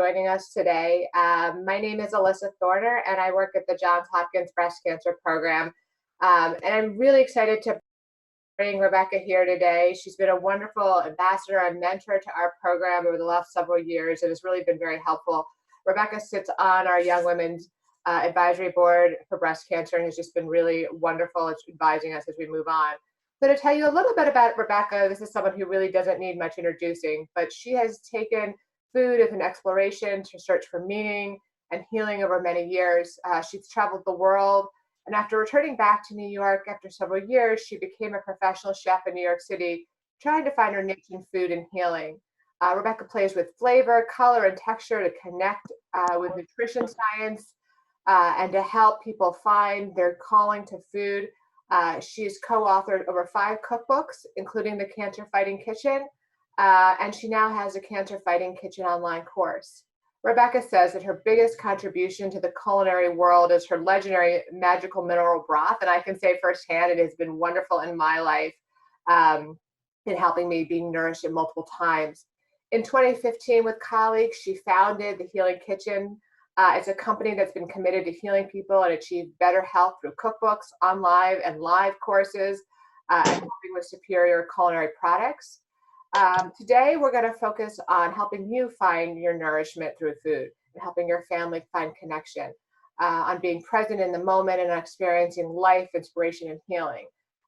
joining us today. My name is Alyssa Thorner, and I work at the Johns Hopkins Breast Cancer Program. And I'm really excited to bring Rebecca here today. She's been a wonderful ambassador and mentor to our program over the last several years and has really been very helpful. Rebecca sits on our Young Women's Advisory Board for Breast Cancer and has just been really wonderful at advising us as we move on. So to tell you a little bit about Rebecca, this is someone who really doesn't need much introducing, but she has taken food as an exploration to search for meaning and healing over many years. She's traveled the world, and after returning back to New York after several years, she became a professional chef in New York City, trying to find her niche in food and healing. Rebecca plays with flavor, color, and texture to connect with nutrition science and to help people find their calling to food. She's co-authored over 5 cookbooks, including The Cancer Fighting Kitchen, and she now has a Cancer Fighting Kitchen online course. Rebecca says that her biggest contribution to the culinary world is her legendary magical mineral broth, and I can say firsthand it has been wonderful in my life in helping me be nourished in multiple times. In 2015, with colleagues, she founded The Healing Kitchen. It's a company that's been committed to healing people and achieve better health through cookbooks, live courses, and helping with superior culinary products. Today, we're going to focus on helping you find your nourishment through food and helping your family find connection, on being present in the moment and experiencing life, inspiration, and healing.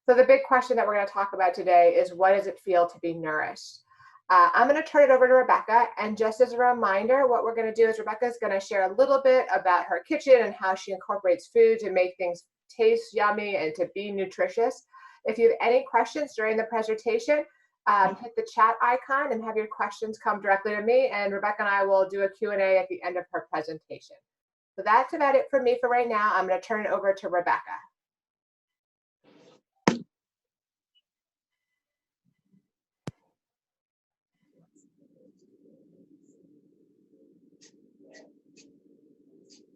So the big question that we're going to talk about today is, what does it feel to be nourished? I'm going to turn it over to Rebecca, and just as a reminder, what we're going to do is Rebecca is going to share a little bit about her kitchen and how she incorporates food to make things taste yummy and to be nutritious. If you have any questions during the presentation, hit the chat icon and have your questions come directly to me, and Rebecca and I will do a Q&A at the end of her presentation. So that's about it for me for right now. I'm going to turn it over to Rebecca.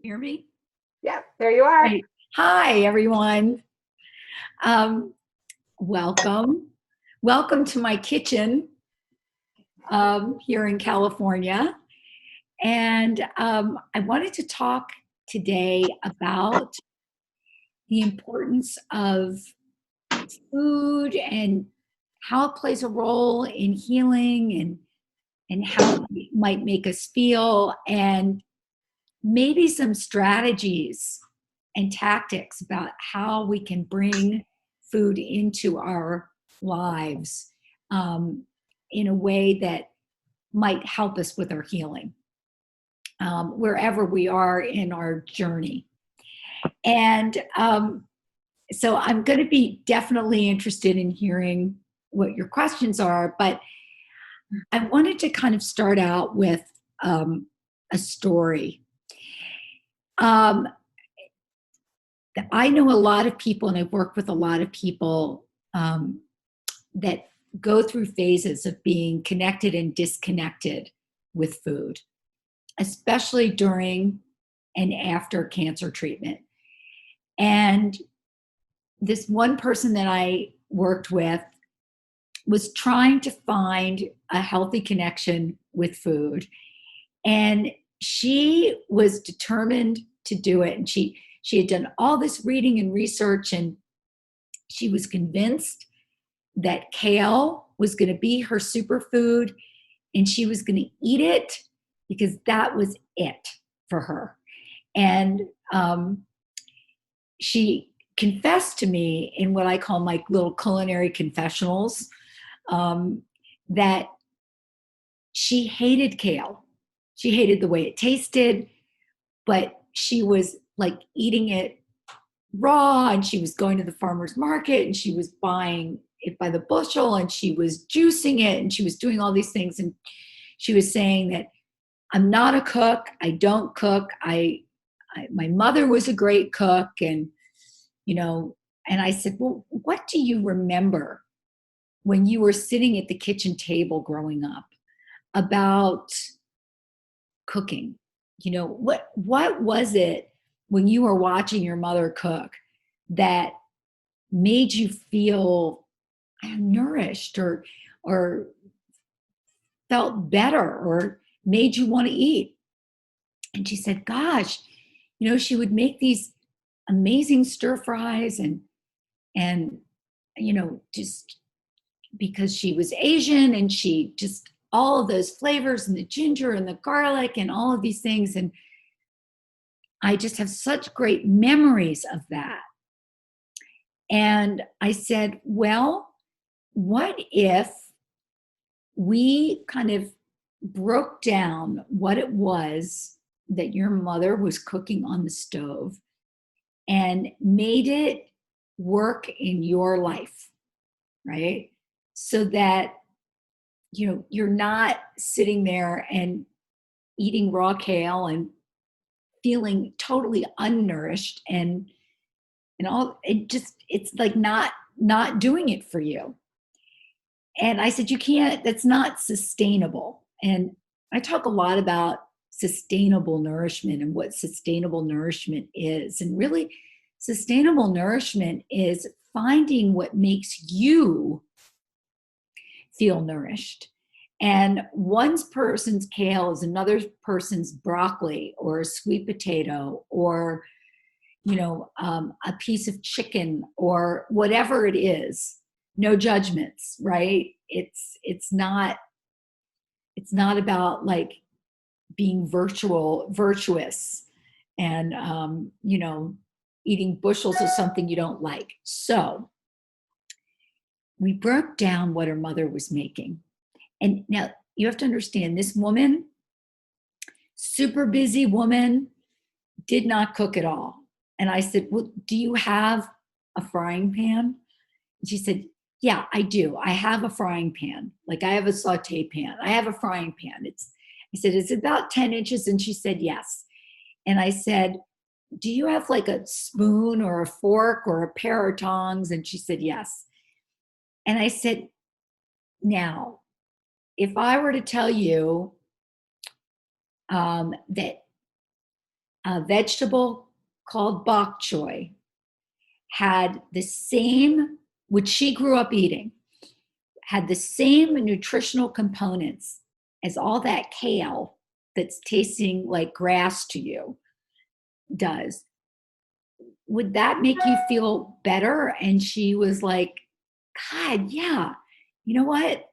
Hear me? Yeah, there you are. Great. Hi, everyone. Welcome. Welcome to my kitchen here in California. And I wanted to talk today about the importance of food and how it plays a role in healing and how it might make us feel, and maybe some strategies and tactics about how we can bring food into our lives in a way that might help us with our healing, wherever we are in our journey. And so I'm going to be definitely interested in hearing what your questions are, but I wanted to kind of start out with a story. I know a lot of people, and I've worked with a lot of people that go through phases of being connected and disconnected with food, especially during and after cancer treatment. And this one person that I worked with was trying to find a healthy connection with food. And she was determined to do it. And she had done all this reading and research, and she was convinced that kale was going to be her superfood, and she was going to eat it because that was it for her. And she confessed to me in what I call my little culinary confessionals that she hated kale. She hated the way it tasted, but she was like eating it raw, and she was going to the farmer's market, and she was buying it by the bushel, and she was juicing it, and she was doing all these things. And she was saying that, I'm not a cook. I don't cook. My mother was a great cook. And, and I said, well, what do you remember when you were sitting at the kitchen table growing up about cooking? What was it when you were watching your mother cook that made you feel nourished or felt better or made you want to eat? And she said, gosh, she would make these amazing stir fries and, just because she was Asian and she just all of those flavors and the ginger and the garlic and all of these things. And I just have such great memories of that. And I said, well, what if we kind of broke down what it was that your mother was cooking on the stove and made it work in your life, right? So that, you're not sitting there and eating raw kale and feeling totally unnourished and all it's like not doing it for you. And I said, you can't, that's not sustainable. And I talk a lot about sustainable nourishment and what sustainable nourishment is. And really, sustainable nourishment is finding what makes you feel nourished. And one person's kale is another person's broccoli or a sweet potato or, a piece of chicken or whatever it is. No judgments, right? It's not about like being virtuous and eating bushels of something you don't like. So we broke down what her mother was making. And now you have to understand, this woman, super busy woman, did not cook at all. And I said, well, do you have a frying pan? And she said, yeah, I do. I have a frying pan. Like I have a saute pan. I have a frying pan. I said, it's about 10 inches. And she said, yes. And I said, do you have like a spoon or a fork or a pair of tongs? And she said, yes. And I said, now, if I were to tell you that a vegetable called bok choy had the same, which she grew up eating, had the same nutritional components as all that kale that's tasting like grass to you does, would that make you feel better? And she was like, God, yeah. You know what?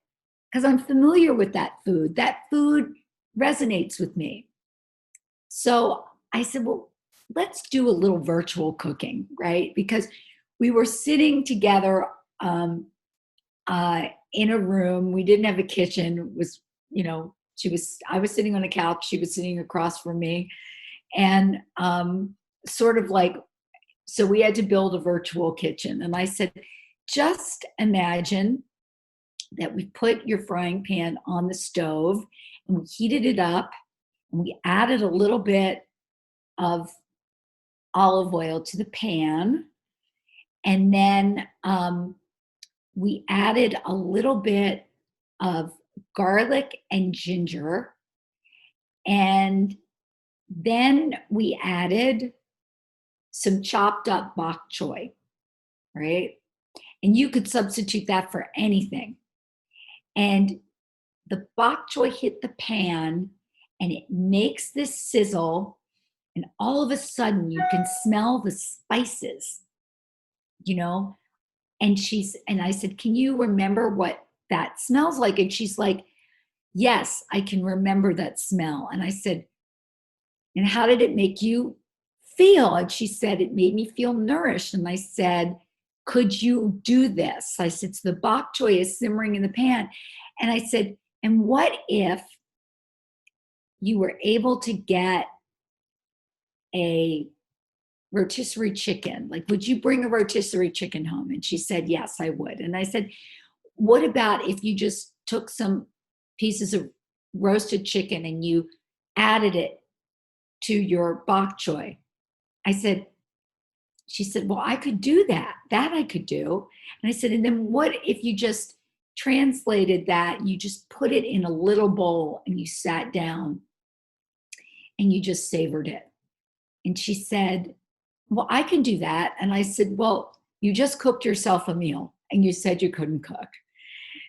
Because I'm familiar with that food. That food resonates with me. So I said, well, let's do a little virtual cooking, right? Because we were sitting together in a room. We didn't have a kitchen. It was, I was sitting on a couch. She was sitting across from me. And sort of like, so we had to build a virtual kitchen. And I said, just imagine that we put your frying pan on the stove and we heated it up and we added a little bit of olive oil to the pan. And then we added a little bit of garlic and ginger. And then we added some chopped up bok choy, right? And you could substitute that for anything. And the bok choy hit the pan and it makes this sizzle. And all of a sudden you can smell the spices, and I said, can you remember what that smells like? And she's like, yes, I can remember that smell. And I said, and how did it make you feel? And she said, it made me feel nourished. And I said, could you do this? I said, so the bok choy is simmering in the pan. And I said, and what if you were able to get a rotisserie chicken? Like, would you bring a rotisserie chicken home? And she said, yes, I would. And I said, what about if you just took some pieces of roasted chicken and you added it to your bok choy? She said, well, I could do that. That I could do. And I said, and then what if you just translated that, you just put it in a little bowl and you sat down and you just savored it? And she said, well, I can do that. And I said, well, you just cooked yourself a meal and you said you couldn't cook.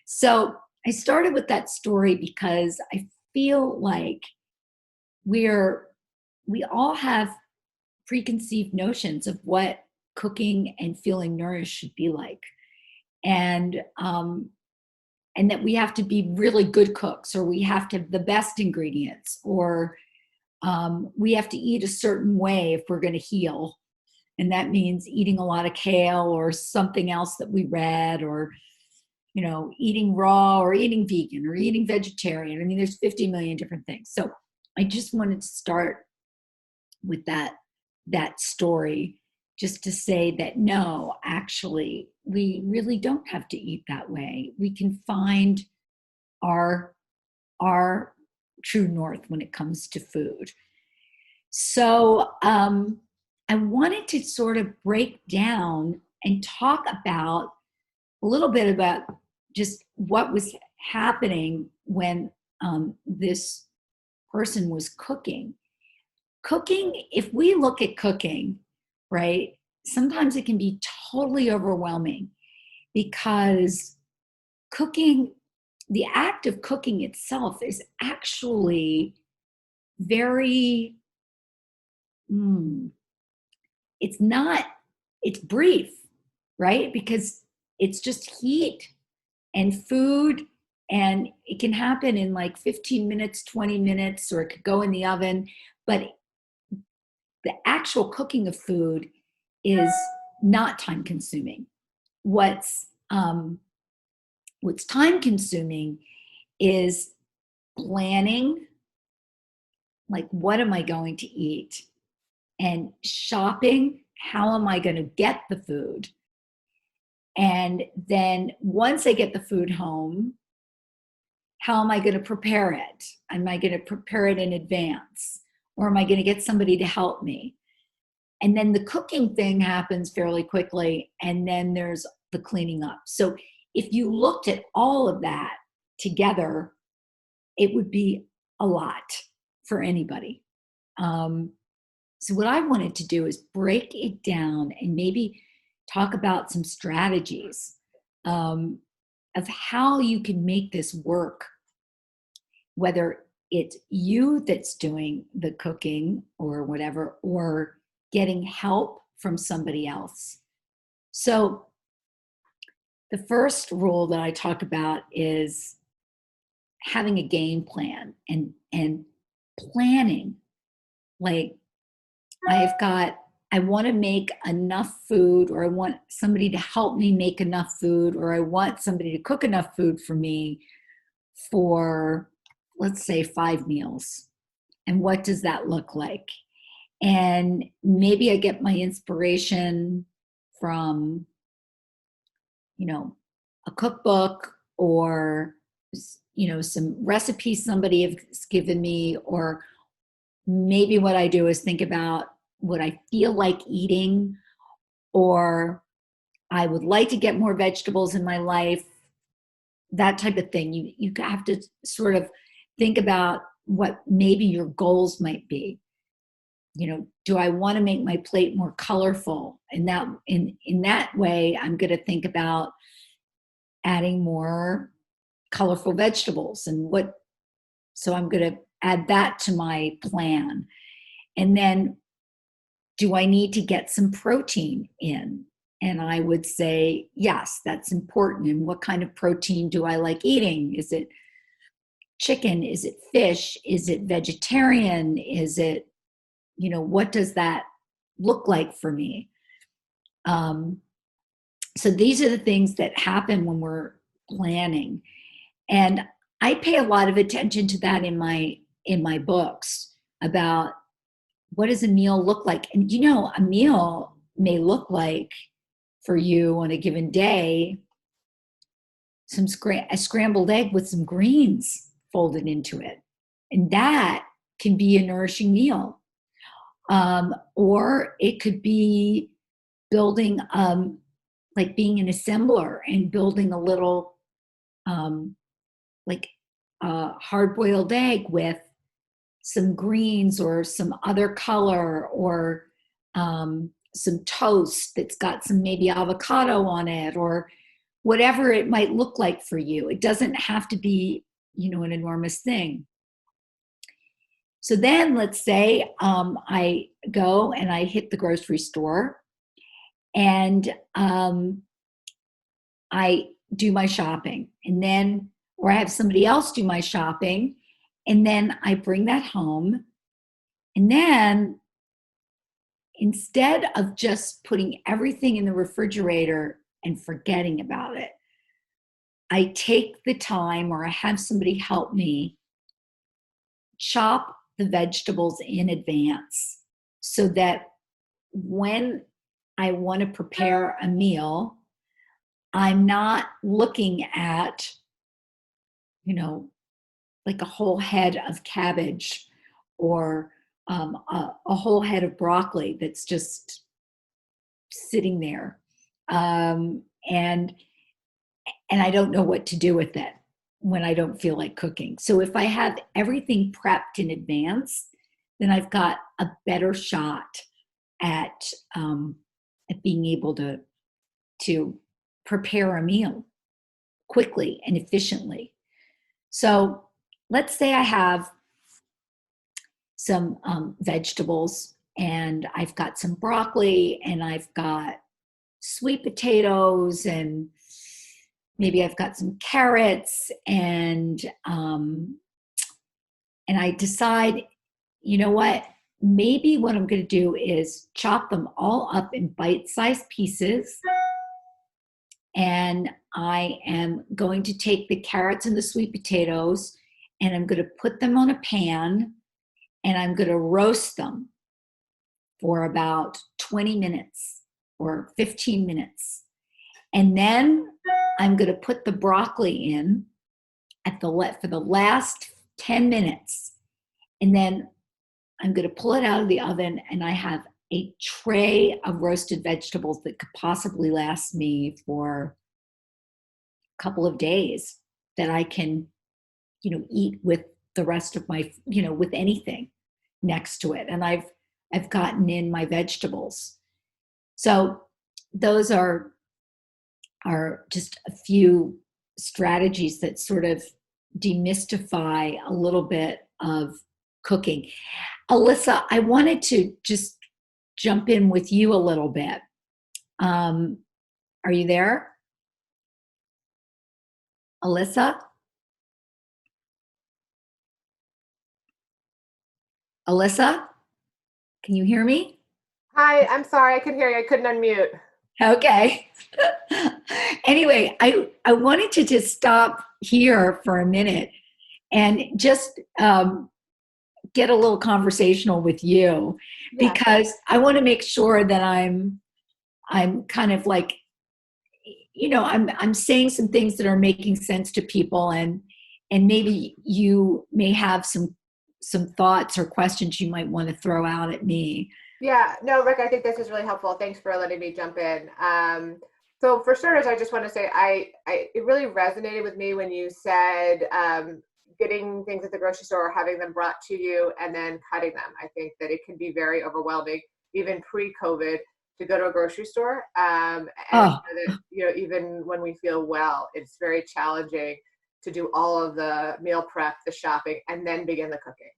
So I started with that story because I feel like we're we all have preconceived notions of what cooking and feeling nourished should be like. And that we have to be really good cooks, or we have to have the best ingredients, or we have to eat a certain way if we're going to heal. And that means eating a lot of kale or something else that we read, or, eating raw or eating vegan or eating vegetarian. I mean, there's 50 million different things. So I just wanted to start with that story, just to say that no, actually, we really don't have to eat that way. We can find our true north when it comes to food. So I wanted to sort of break down and talk about a little bit about just what was happening when this person was cooking. Cooking, if we look at cooking, right, sometimes it can be totally overwhelming, because cooking, the act of cooking itself is actually very, it's brief, right? Because it's just heat and food, and it can happen in like 15 minutes, 20 minutes, or it could go in the oven. But the actual cooking of food is not time consuming. What's time consuming is planning, like, what am I going to eat? And shopping, how am I going to get the food? And then once I get the food home, how am I going to prepare it? Am I going to prepare it in advance? Or am I going to get somebody to help me? And then the cooking thing happens fairly quickly, and then there's the cleaning up. So if you looked at all of that together, it would be a lot for anybody. So what I wanted to do is break it down and maybe talk about some strategies of how you can make this work, whether it's you that's doing the cooking or whatever, or getting help from somebody else. So the first rule that I talk about is having a game plan and planning. Like, I want to make enough food, or I want somebody to help me make enough food, or I want somebody to cook enough food for me for, let's say, 5 meals. And what does that look like? And maybe I get my inspiration from, a cookbook, or, some recipes somebody has given me, or maybe what I do is think about what I feel like eating, or I would like to get more vegetables in my life, that type of thing. You have to sort of think about what maybe your goals might be. Do I want to make my plate more colorful? And that in that way, I'm going to think about adding more colorful vegetables, so I'm going to add that to my plan. And then, do I need to get some protein in? And I would say, yes, that's important. And what kind of protein do I like eating? Is it chicken? Is it fish? Is it vegetarian? Is it, what does that look like for me? So these are the things that happen when we're planning. And I pay a lot of attention to that in my books, about what does a meal look like? And a meal may look like, for you on a given day, a scrambled egg with some greens folded into it. And that can be a nourishing meal. Or it could be building, like being an assembler and building a little, hard-boiled egg with some greens or some other color, or some toast that's got some maybe avocado on it, or whatever it might look like for you. It doesn't have to be, an enormous thing. So then let's say I go and I hit the grocery store, and I do my shopping, and then, or I have somebody else do my shopping, and then I bring that home. And then instead of just putting everything in the refrigerator and forgetting about it, I take the time, or I have somebody help me chop the vegetables in advance, so that when I want to prepare a meal, I'm not looking at, like a whole head of cabbage, or a whole head of broccoli that's just sitting there. And I don't know what to do with it when I don't feel like cooking. So if I have everything prepped in advance, then I've got a better shot at being able to prepare a meal quickly and efficiently. So let's say I have some vegetables, and I've got some broccoli, and I've got sweet potatoes, and maybe I've got some carrots, and I decide, you know what, maybe what I'm going to do is chop them all up in bite-sized pieces, and I am going to take the carrots and the sweet potatoes, and I'm going to put them on a pan, and I'm going to roast them for about 20 minutes or 15 minutes. And then I'm going to put the broccoli in for the last 10 minutes. And then I'm going to pull it out of the oven, and I have a tray of roasted vegetables that could possibly last me for a couple of days, that I can, eat with the rest of my, with anything next to it. And I've gotten in my vegetables. So those are just a few strategies that sort of demystify a little bit of cooking. Alyssa, I wanted to just jump in with you a little bit. Are you there? Alyssa? Alyssa? Can you hear me? Hi, I'm sorry, I could hear you. I couldn't unmute. Okay. Anyway, I wanted to just stop here for a minute and just get a little conversational with you, because I want to make sure that I'm kind of like, I'm saying some things that are making sense to people, and maybe you may have some thoughts or questions you might want to throw out at me. Yeah, no, Rick, I think this is really helpful. Thanks for letting me jump in. So for starters, I just want to say it really resonated with me when you said getting things at the grocery store, or having them brought to you, and then cutting them. I think that it can be very overwhelming, even pre-COVID, to go to a grocery store. And that, even when we feel well, it's very challenging to do all of the meal prep, the shopping, and then begin the cooking.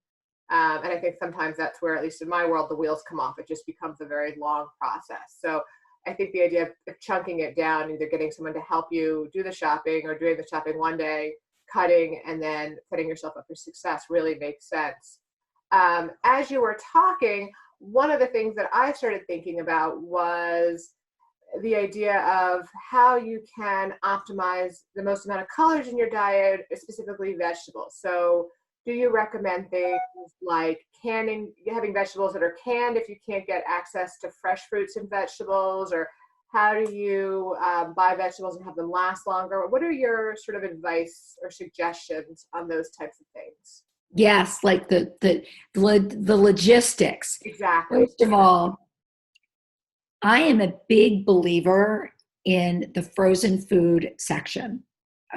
And I think sometimes that's where, at least in my world, the wheels come off. It just becomes a very long process. So I think the idea of chunking it down, either getting someone to help you do the shopping, or doing the shopping one day, cutting, and then setting yourself up for success, really makes sense. As you were talking, one of the things that I started thinking about was the idea of how you can optimize the most amount of colors in your diet, specifically vegetables. So do you recommend things like having vegetables that are canned if you can't get access to fresh fruits and vegetables? Or how do you buy vegetables and have them last longer? What are your sort of advice or suggestions on those types of things? Yes, like the logistics. Exactly. First of all, I am a big believer in the frozen food section,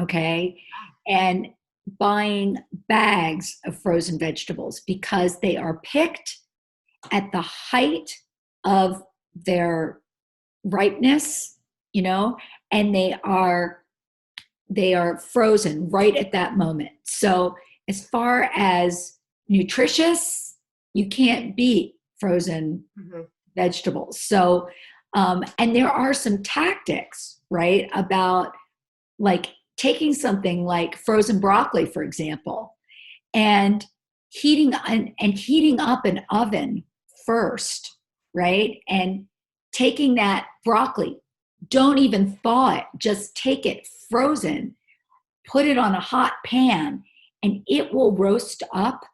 okay? And buying bags of frozen vegetables, because they are picked at the height of their ripeness, and they are frozen right at that moment. So as far as nutritious you can't beat frozen vegetables. So, and there are some tactics, right, about like taking something like frozen broccoli, for example, and heating up an oven first, right? And taking that broccoli, don't even thaw it, just take it frozen, put it on a hot pan, and it will roast up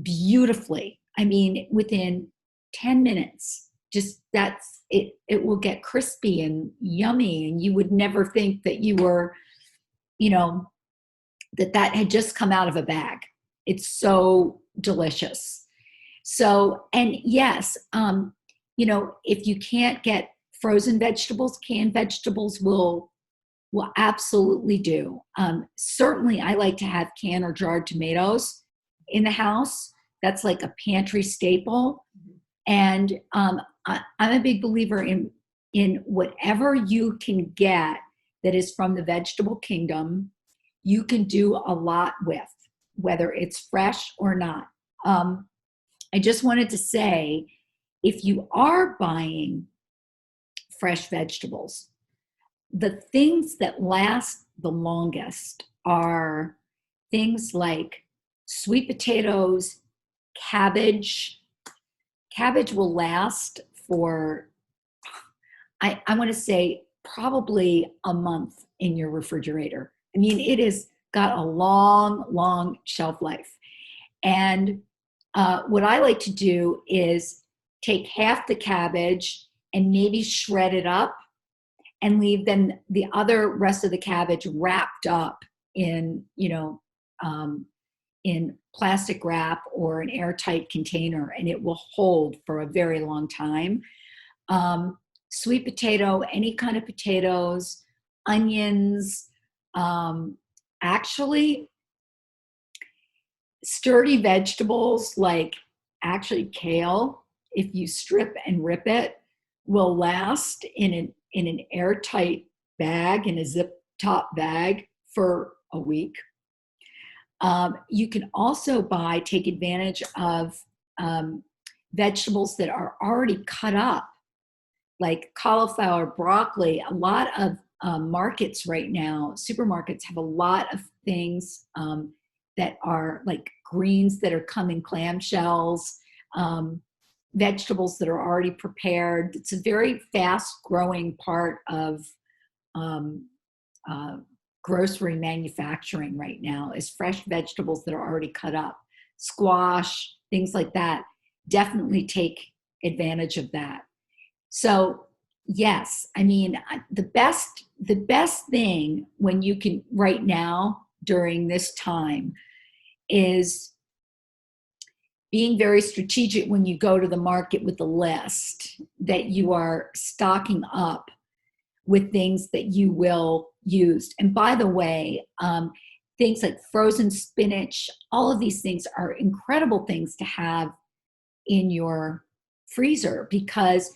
beautifully. I mean, within 10 minutes, just that's it, it will get crispy and yummy. And you would never think that you were, you know, that had just come out of a bag. It's so delicious. So, and yes, you know, if you can't get frozen vegetables, canned vegetables will absolutely do. Certainly, I like to have canned or jarred tomatoes in the house. That's like a pantry staple. And I'm a big believer in whatever you can get that is from the vegetable kingdom, you can do a lot with, whether it's fresh or not. I just wanted to say, if you are buying fresh vegetables, the things that last the longest are things like sweet potatoes, cabbage. Cabbage will last for, I want to say, probably a month in your refrigerator. I mean, it has got a long, long shelf life. And what I like to do is take half the cabbage and maybe shred it up and leave then the other rest of the cabbage wrapped up in, you know, in plastic wrap or an airtight container, and it will hold for a very long time. Sweet potato, any kind of potatoes, onions, actually sturdy vegetables like actually kale, if you strip and rip it, will last in an airtight bag, in a zip top bag, for a week. You can also take advantage of vegetables that are already cut up, like cauliflower, broccoli. A lot of markets right now, supermarkets, have a lot of things that are like greens that are come in clamshells, vegetables that are already prepared. It's a very fast growing part of grocery manufacturing right now, is fresh vegetables that are already cut up. Squash, things like that. Definitely take advantage of that. So yes, I mean, the best thing when you can right now during this time is being very strategic when you go to the market with the list, that you are stocking up with things that you will use. And by the way, things like frozen spinach, all of these things are incredible things to have in your freezer, because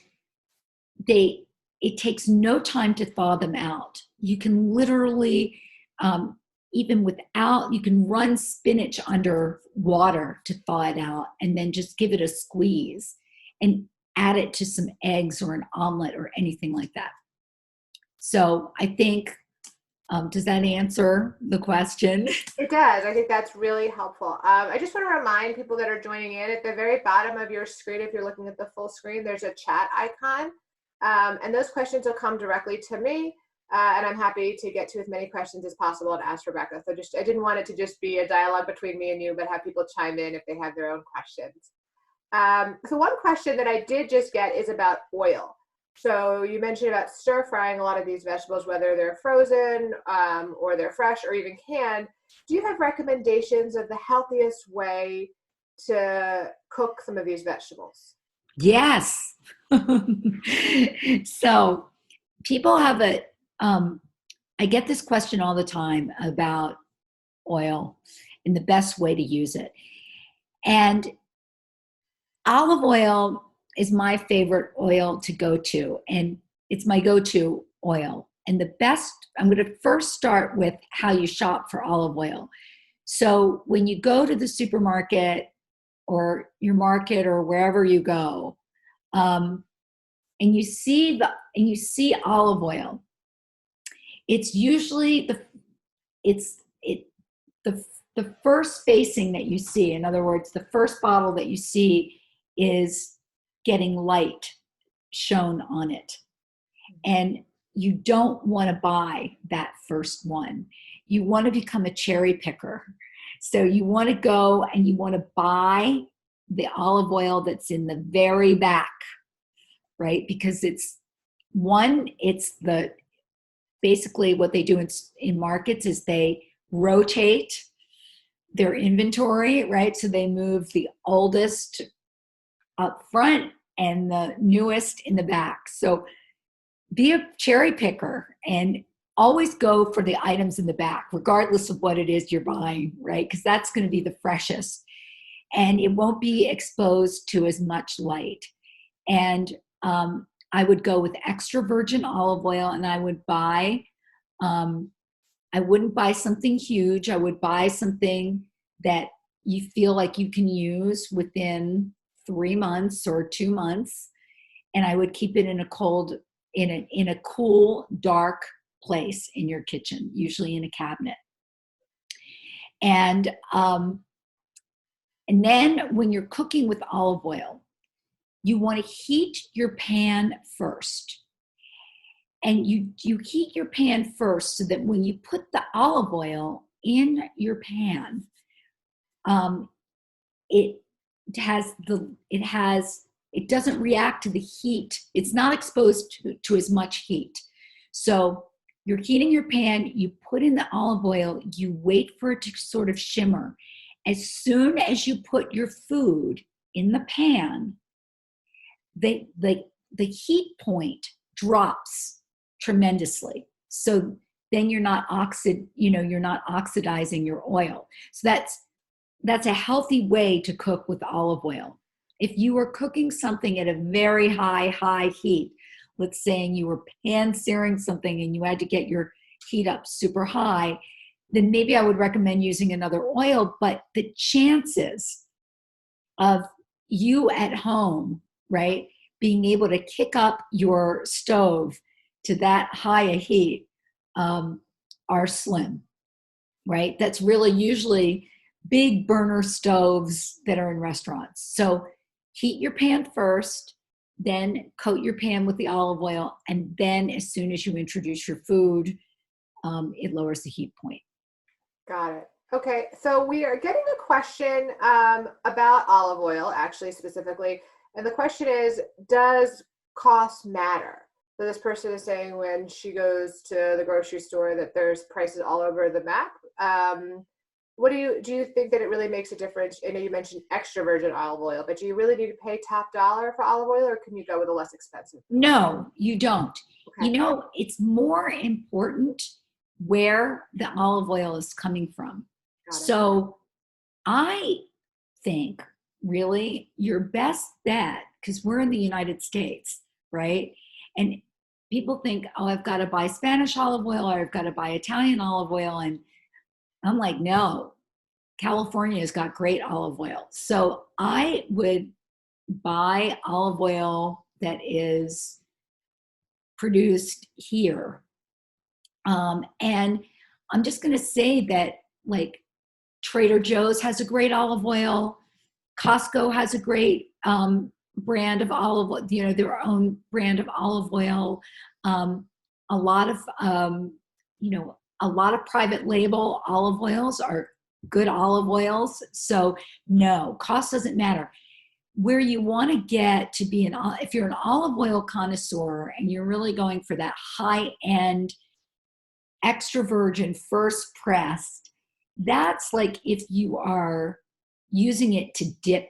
it takes no time to thaw them out. You can literally, you can run spinach under water to thaw it out, and then just give it a squeeze and add it to some eggs or an omelet or anything like that. So I think, does that answer the question? It does. I think that's really helpful. I just want to remind people that are joining in, at the very bottom of your screen, if you're looking at the full screen, there's a chat icon. And those questions will come directly to me. And I'm happy to get to as many questions as possible and ask Rebecca. So I didn't want it to just be a dialogue between me and you, but have people chime in if they have their own questions. So one question that I did just get is about oil. So you mentioned about stir frying a lot of these vegetables, whether they're frozen or they're fresh or even canned. Do you have recommendations of the healthiest way to cook some of these vegetables? Yes. So people have I get this question all the time about oil and the best way to use it. And olive oil is my favorite oil to go to, and it's my go-to oil. And I'm going to first start with how you shop for olive oil. So when you go to the supermarket, or your market or wherever you go, and you see olive oil, it's usually the first facing that you see. In other words, the first bottle that you see is getting light shown on it. And you don't want to buy that first one. You want to become a cherry picker. So you want to go and you want to buy the olive oil that's in the very back, right? Because basically what they do in markets is they rotate their inventory, right? So they move the oldest up front and the newest in the back. So be a cherry picker and always go for the items in the back, regardless of what it is you're buying, right? Because that's going to be the freshest and it won't be exposed to as much light. And I would go with extra virgin olive oil, and I would buy, I wouldn't buy something huge. I would buy something that you feel like you can use within 3 months or 2 months. And I would keep it in a cool, dark place in your kitchen, usually in a cabinet. And then when you're cooking with olive oil, you want to heat your pan first. And you heat your pan first so that when you put the olive oil in your pan, it doesn't react to the heat. It's not exposed to as much heat. So you're heating your pan, you put in the olive oil, you wait for it to sort of shimmer. As soon as you put your food in the pan, the heat point drops tremendously. So then you're not oxidizing your oil. So that's a healthy way to cook with olive oil. If you were cooking something at a very high heat, let's say you were pan searing something and you had to get your heat up super high, then maybe I would recommend using another oil. But the chances of you at home, right, being able to kick up your stove to that high a heat are slim, right? That's really usually big burner stoves that are in restaurants. So heat your pan first, then coat your pan with the olive oil, and then as soon as you introduce your food, it lowers the heat point. Got it. Okay, so we are getting a question about olive oil, actually, specifically. And the question is, does cost matter? So this person is saying when she goes to the grocery store that there's prices all over the map. What do you think that it really makes a difference? I know you mentioned extra virgin olive oil, but do you really need to pay top dollar for olive oil, or can you go with a less expensive? No, you don't. Okay. You know, it's more important where the olive oil is coming from. So I think really your best bet, because we're in the United States, right? And people think, oh, I've got to buy Spanish olive oil or I've got to buy Italian olive oil. And I'm like, no, California's got great olive oil. So I would buy olive oil that is produced here. And I'm just going to say that, like, Trader Joe's has a great olive oil. Costco has a great brand of olive oil, their own brand of olive oil. A lot of private label olive oils are good olive oils. So no, cost doesn't matter. Where you want to get to be if you're an olive oil connoisseur and you're really going for that high end, extra virgin, first pressed, that's like if you are using it to dip,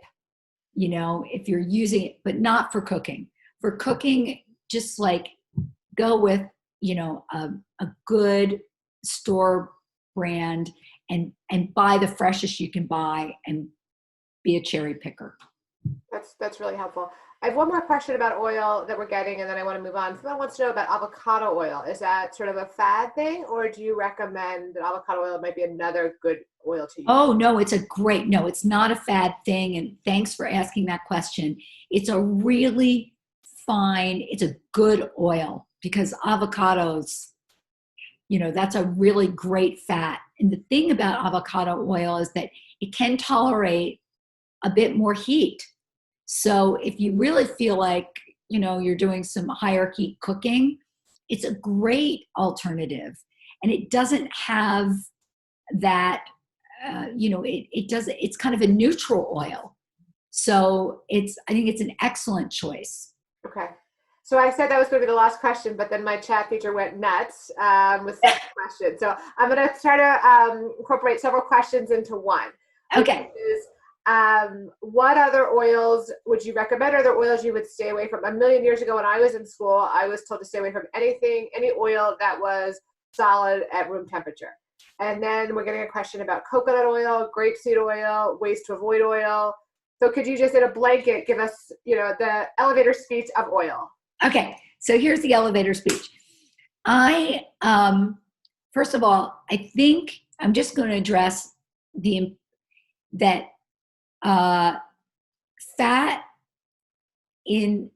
if you're using it, but not for cooking. For cooking, just like go with, a good store brand and buy the freshest you can buy and be a cherry picker. That's really helpful. I have one more question about oil that we're getting, and then I want to move on. Someone wants to know about avocado oil. Is that sort of a fad thing, or do you recommend that avocado oil might be another good oil to use? Oh, no, no, it's not a fad thing. And thanks for asking that question. It's a really fine, it's a good oil because avocados, that's a really great fat. And the thing about avocado oil is that it can tolerate a bit more heat. So if you really feel like, you're doing some higher heat cooking, it's a great alternative. And it doesn't have that, it's kind of a neutral oil. So I think it's an excellent choice. Okay. So I said that was going to be the last question, but then my chat feature went nuts with several questions. So I'm going to try to incorporate several questions into one. Okay. What other oils would you recommend? Other oils you would stay away from? A million years ago when I was in school, I was told to stay away from any oil that was solid at room temperature. And then we're getting a question about coconut oil, grapeseed oil, ways to avoid oil. So could you just in a blanket give us, the elevator speech of oil? Okay. So here's the elevator speech. First of all, I think I'm just going to address that fat in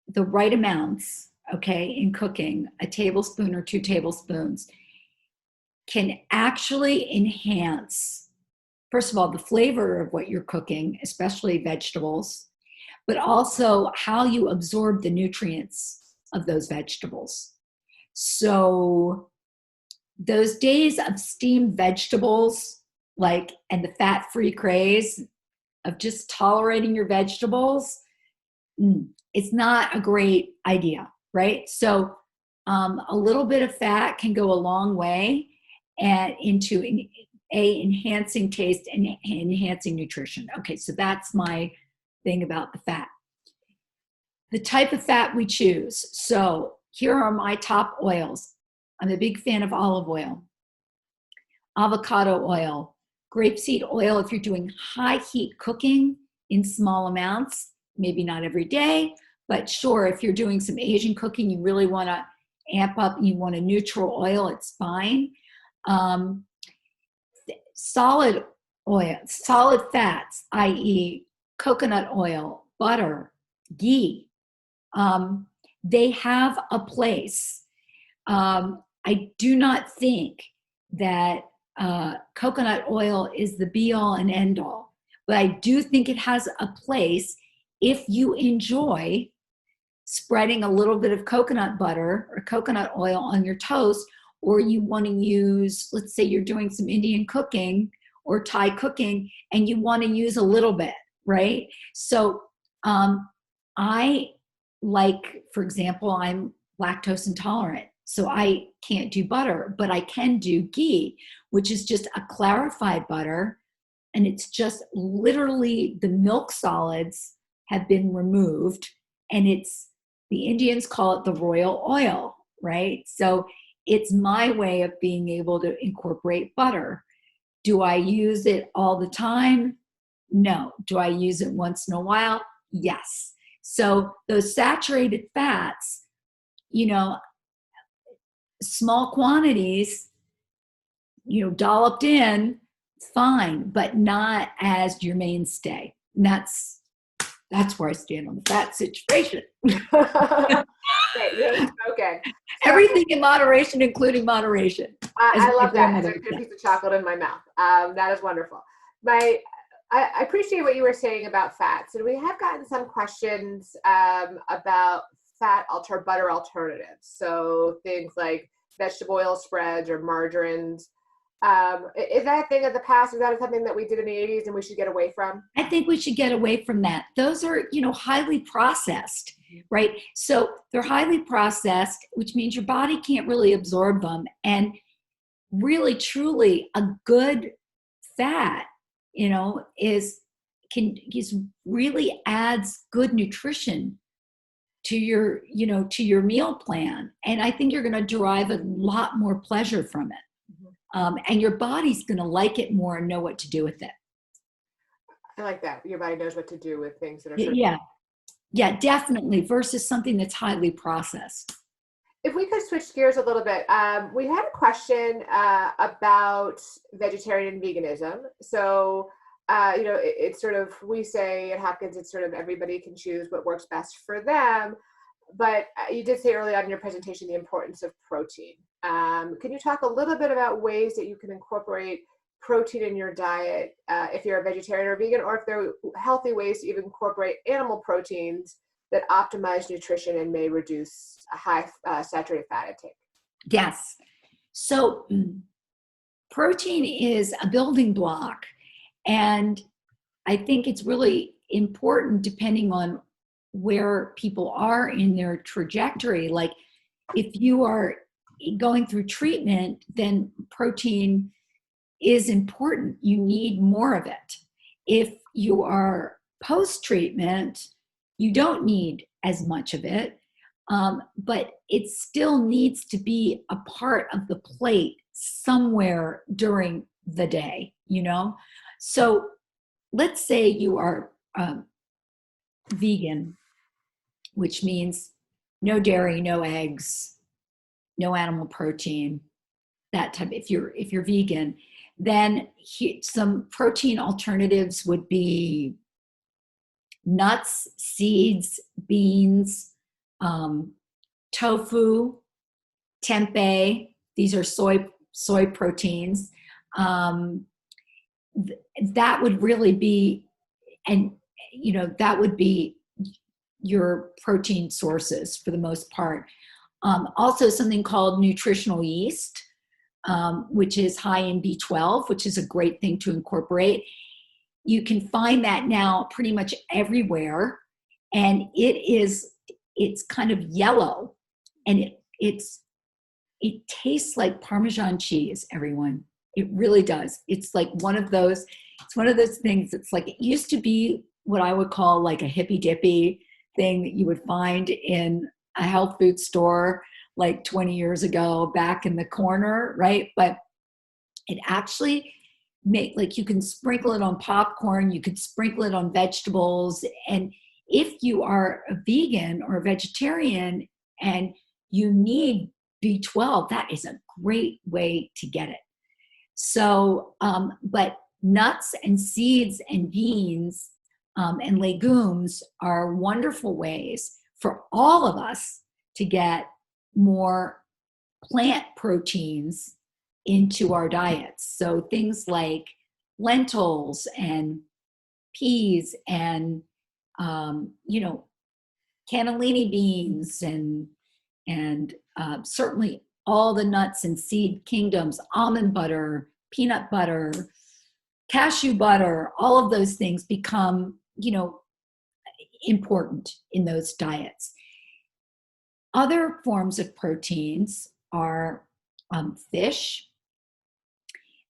the right amounts, okay, in cooking, a tablespoon or 2 tablespoons, can actually enhance, first of all, the flavor of what you're cooking, especially vegetables, but also how you absorb the nutrients of those vegetables. So those days of steamed vegetables, and the fat-free craze of just tolerating your vegetables, it's not a great idea, right? So a little bit of fat can go a long way and into enhancing taste and enhancing nutrition. Okay, so that's my thing about the fat. The type of fat we choose. So here are my top oils. I'm a big fan of olive oil, avocado oil, grapeseed oil if you're doing high heat cooking in small amounts, maybe not every day, but sure, if you're doing some Asian cooking, you really want to amp up, you want a neutral oil, it's fine. Solid oil, solid fats, i.e. coconut oil, butter, ghee, they have a place. I do not think that coconut oil is the be-all and end-all, but I do think it has a place if you enjoy spreading a little bit of coconut butter or coconut oil on your toast, or you want to use, let's say you're doing some Indian cooking or Thai cooking and you want to use a little bit, right? So I for example, I'm lactose intolerant, so I can't do butter, but I can do ghee, which is just a clarified butter, and it's just literally the milk solids have been removed, and the Indians call it the royal oil, right? So it's my way of being able to incorporate butter. Do I use it all the time? No. Do I use it once in a while? Yes. So those saturated fats, small quantities, dolloped in, fine, but not as your mainstay. And that's where I stand on the fat situation. Okay. So, everything in moderation, including moderation. I love that. As I put a piece of chocolate in my mouth. That is wonderful. I appreciate what you were saying about fats, and we have gotten some questions about butter alternatives. So things like vegetable oil spreads or margarines. Is that a thing of the past? Is that something that we did in the 80s and we should get away from? I think we should get away from that. Those are, highly processed, right? So they're highly processed, which means your body can't really absorb them. And really, truly, a good fat, really adds good nutrition to your meal plan. And I think you're going to derive a lot more pleasure from it. And your body's going to like it more and know what to do with it. I like that. Your body knows what to do with things that are Yeah, definitely, versus something that's highly processed. if we could switch gears a little bit, we had a question about vegetarian and veganism. So, it's sort of, we say at Hopkins, it's sort of everybody can choose what works best for them. But you did say early on in your presentation the importance of protein. Can you talk a little bit about ways that you can incorporate protein in your diet if you're a vegetarian or vegan, or if there are healthy ways to even incorporate animal proteins that optimize nutrition and may reduce high saturated fat intake? Yes. So protein is a building block. And I think it's really important depending on where people are in their trajectory. Like if you are going through treatment, then protein is important. You need more of it. If you are post-treatment, you don't need as much of it, but it still needs to be a part of the plate somewhere during the day, So let's say you are vegan, which means no dairy, no eggs, no animal protein, that type. If you're vegan, then some protein alternatives would be nuts, seeds, beans, tofu, tempeh. These are soy proteins. That would really be, and that would be your protein sources for the most part. Also something called nutritional yeast, which is high in B12, which is a great thing to incorporate. You can find that now pretty much everywhere, and it's kind of yellow, and it tastes like Parmesan cheese, everyone. It really does. It's like one of those things. It's like, it used to be what I would call like a hippy dippy thing that you would find in a health food store like 20 years ago back in the corner, right? But it actually like you can sprinkle it on popcorn, you could sprinkle it on vegetables. And if you are a vegan or a vegetarian and you need B12, that is a great way to get it. So, but nuts and seeds and beans and legumes are wonderful ways for all of us to get more plant proteins into our diets. So things like lentils and peas and cannellini beans and certainly all the nuts and seed kingdoms, almond butter, peanut butter, cashew butter, all of those things become, important in those diets. Other forms of proteins are fish,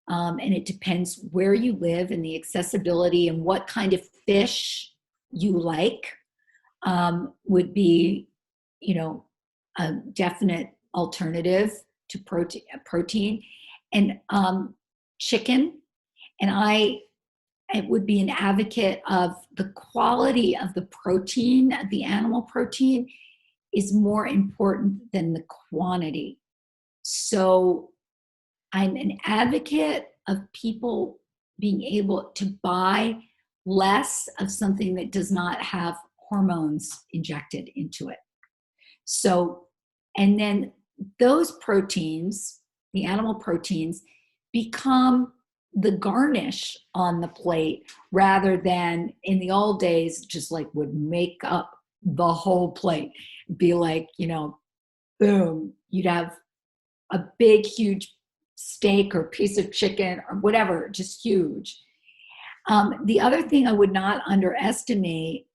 and it depends where you live and the accessibility and what kind of fish you like would be, a definite alternative to protein. And chicken. And I would be an advocate of the quality of the protein, the animal protein, is more important than the quantity. So I'm an advocate of people being able to buy less of something that does not have hormones injected into it. So, and then those proteins, the animal proteins, become the garnish on the plate rather than in the old days, just like would make up the whole plate. Be like, boom, you'd have a big, huge steak or piece of chicken or whatever, just huge. The other thing I would not underestimate,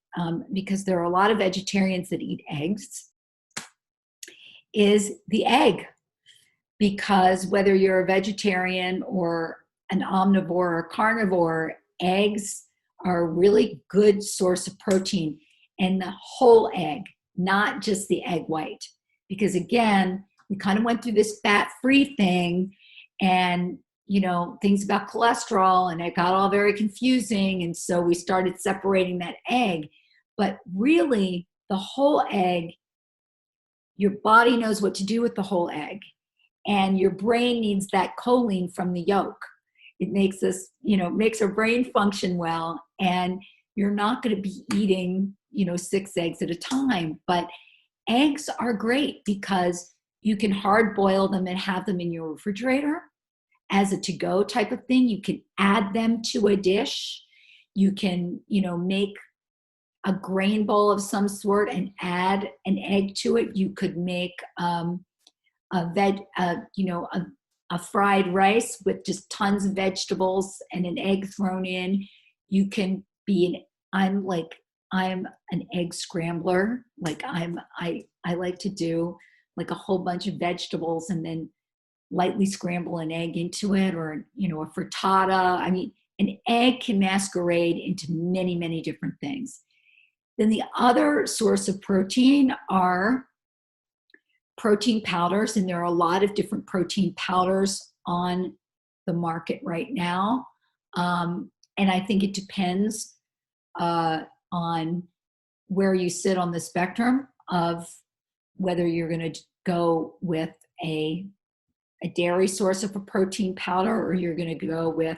because there are a lot of vegetarians that eat eggs, is the egg. Because whether you're a vegetarian or an omnivore or carnivore, eggs are a really good source of protein, and the whole egg, not just the egg white. Because again, we kind of went through this fat-free thing and, things about cholesterol, and it got all very confusing. And so we started separating that egg. But really, the whole egg, your body knows what to do with the whole egg, and your brain needs that choline from the yolk. It makes us, makes our brain function well, and you're not going to be eating, 6 eggs at a time. But eggs are great because you can hard boil them and have them in your refrigerator as a to-go type of thing. You can add them to a dish. You can, make a grain bowl of some sort and add an egg to it. You could make a fried rice with just tons of vegetables and an egg thrown in. You can be I'm an egg scrambler. I like to do like a whole bunch of vegetables and then lightly scramble an egg into it, or a frittata. I mean, an egg can masquerade into many, many different things. Then the other source of protein are protein powders, and there are a lot of different protein powders on the market right now. And I think it depends on where you sit on the spectrum of whether you're going to go with a dairy source of a protein powder, or you're going to go with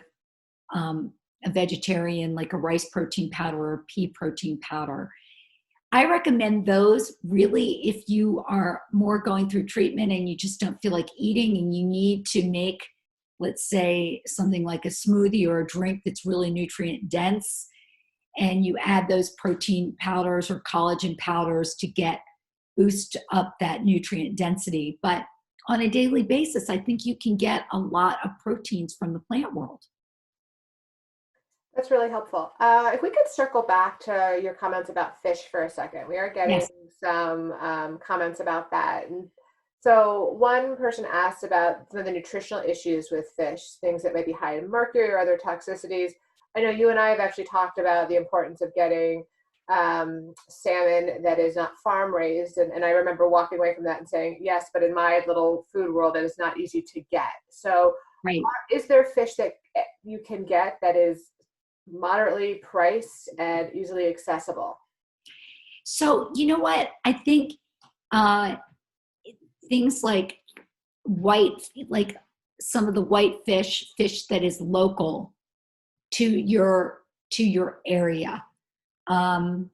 a vegetarian, like a rice protein powder or a pea protein powder. I recommend those really if you are more going through treatment and you just don't feel like eating and you need to make, let's say, something like a smoothie or a drink that's really nutrient dense, and you add those protein powders or collagen powders to boost up that nutrient density. But on a daily basis, I think you can get a lot of proteins from the plant world. That's really helpful. If we could circle back to your comments about fish for a second. We are getting some comments about that. And so one person asked about some of the nutritional issues with fish, things that may be high in mercury or other toxicities. I know you and I have actually talked about the importance of getting salmon that is not farm raised. And I remember walking away from that and saying, yes, but in my little food world, it is not easy to get. So right. Is there fish that you can get that is moderately priced and easily accessible? So, you know what? I think things like some of the white fish that is local to your area, and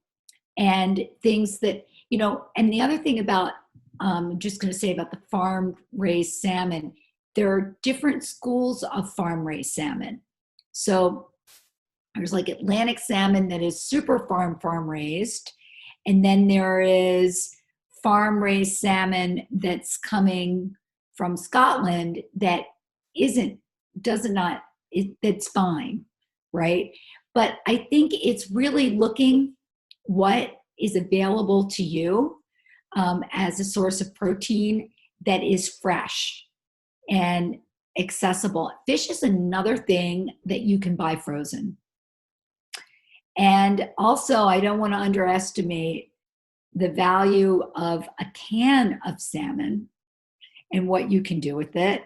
things that, and the other thing about, I'm just going to say about the farm raised salmon, there are different schools of farm raised salmon. So there's like Atlantic salmon that is super farm raised. And then there is farm raised salmon that's coming from Scotland that that's fine, right? But I think it's really looking what is available to you as a source of protein that is fresh and accessible. Fish is another thing that you can buy frozen. And also, I don't want to underestimate the value of a can of salmon and what you can do with it.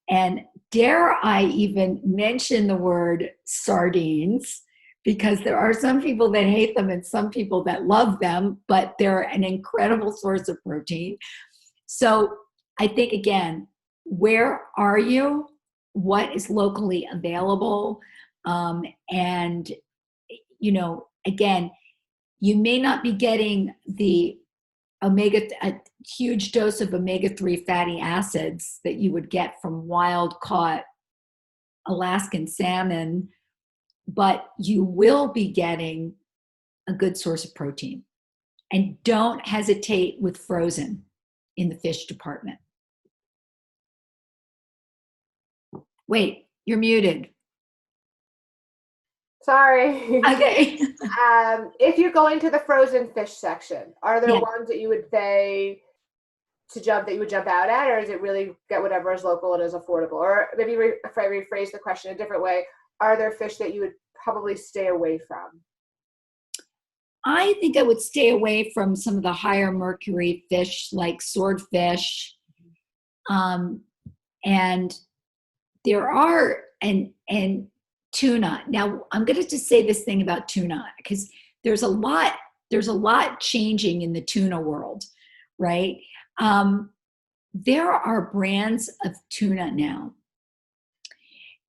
And dare I even mention the word sardines, because there are some people that hate them and some people that love them, but they're an incredible source of protein. So I think, again, where are you? What is locally available? And again, you may not be getting a huge dose of omega-3 fatty acids that you would get from wild caught Alaskan salmon, but you will be getting a good source of protein. And don't hesitate with frozen in the fish department. Wait, you're muted. Sorry. Okay. If you're going to the frozen fish section, are there ones that you would say that you would jump out at, or is it really get whatever is local and is affordable? Or maybe if I rephrase the question a different way, are there fish that you would probably stay away from? I think I would stay away from some of the higher mercury fish like swordfish. And there are, and tuna. Now, I'm going to just say this thing about tuna, because there's a lot changing in the tuna world, right? there are brands of tuna now.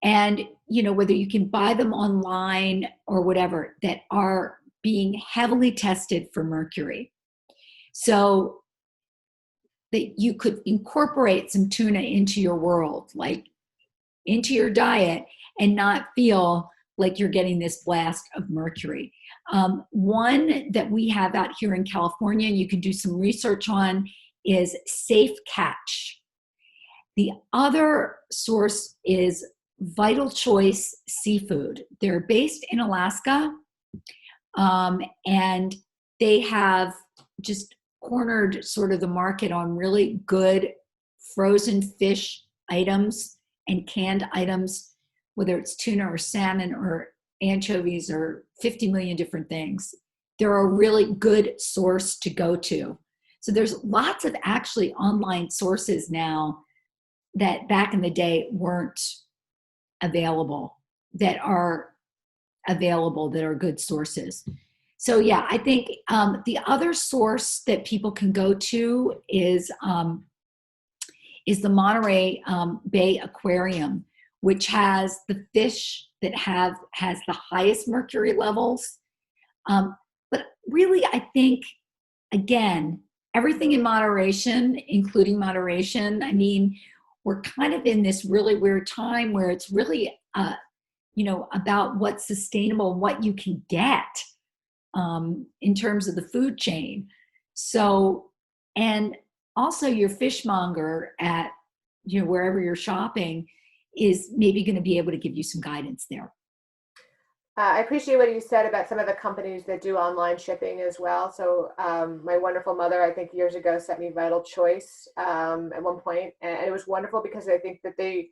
And, whether you can buy them online or whatever, that are being heavily tested for mercury. So that you could incorporate some tuna into your world, like into your diet, and not feel like you're getting this blast of mercury. One that we have out here in California, and you can do some research on, is Safe Catch. The other source is Vital Choice Seafood. They're based in Alaska, and they have just cornered sort of the market on really good frozen fish items and canned items, whether it's tuna or salmon or anchovies or 50 million different things. They're a really good source to go to. So there's lots of actually online sources now that back in the day weren't available, that are available, that are good sources. So yeah, I think the other source that people can go to is the Monterey Bay Aquarium, which has the fish that has the highest mercury levels. But really, I think, again, everything in moderation, including moderation. I mean, we're kind of in this really weird time where it's really, about what's sustainable and what you can get in terms of the food chain. So, and also your fishmonger at, wherever you're shopping is maybe going to be able to give you some guidance there. I appreciate what you said about some of the companies that do online shipping as well. So my wonderful mother, I think years ago, sent me Vital Choice at one point, and it was wonderful because I think that they